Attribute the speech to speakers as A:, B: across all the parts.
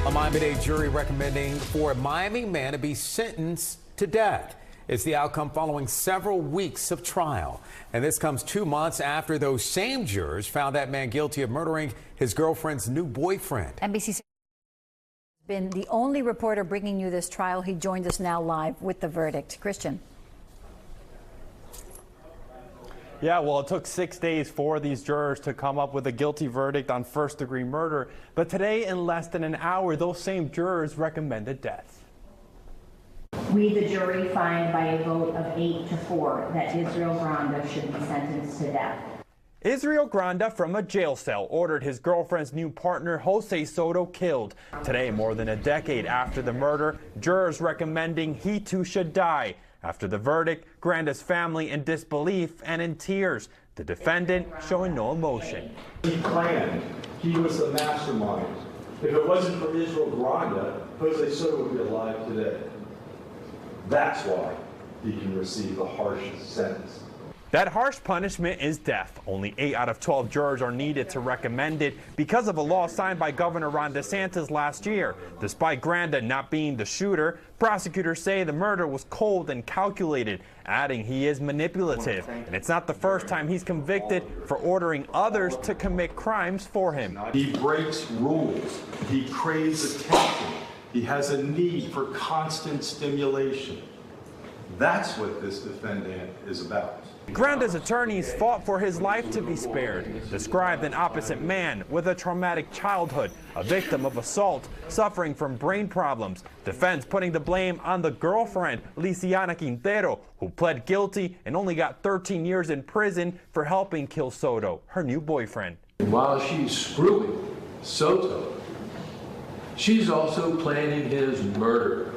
A: A Miami-Dade jury recommending for a Miami man to be sentenced to death. It's the outcome following several weeks of trial. And this comes 2 months after those same jurors found that man guilty of murdering his girlfriend's new boyfriend.
B: NBC has been the only reporter bringing you this trial. He joins us now live with the verdict. Christian.
C: Yeah, well, it took 6 days for these jurors to come up with a guilty verdict on first-degree murder. But today, in less than an hour, those same jurors recommended death.
D: We, the jury, find by a vote of 8-4 that Ysrael Granda should be sentenced to death.
C: Ysrael Granda, from a jail cell, ordered his girlfriend's new partner, Jose Soto, killed. Today, more than a decade after the murder, jurors recommending he too should die. After the verdict, Granda's family in disbelief and in tears. The defendant showing no emotion.
E: He planned. He was the mastermind. If it wasn't for Ysrael Granda, Jose Soto would be alive today. That's why he can receive the harshest sentence.
C: That harsh punishment is death. Only 8 out of 12 jurors are needed to recommend it because of a law signed by Governor Ron DeSantis last year. Despite Granda not being the shooter, prosecutors say the murder was cold and calculated, adding he is manipulative. And it's not the first time he's convicted for ordering others to commit crimes for him.
E: He breaks rules. He craves attention. He has a need for constant stimulation. That's what this defendant is about.
C: Granda's attorneys fought for his life to be spared, described an opposite man with a traumatic childhood, a victim of assault, suffering from brain problems. Defense putting the blame on the girlfriend, Lisiana Quintero, who pled guilty and only got 13 years in prison for helping kill Soto, her new boyfriend.
F: While she's screwing Soto, she's also planning his murder.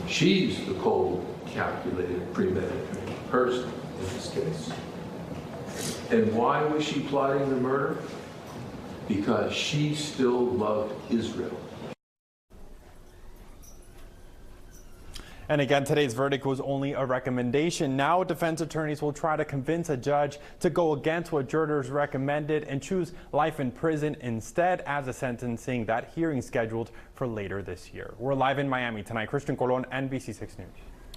F: She's the cold, calculated, premeditated person in this case. And why was she plotting the murder? Because she still loved Israel.
C: And again, today's verdict was only a recommendation. Now defense attorneys will try to convince a judge to go against what jurors recommended and choose life in prison instead as a sentencing. That hearing scheduled for later this year. We're live in Miami tonight. Christian Colon, NBC6 News.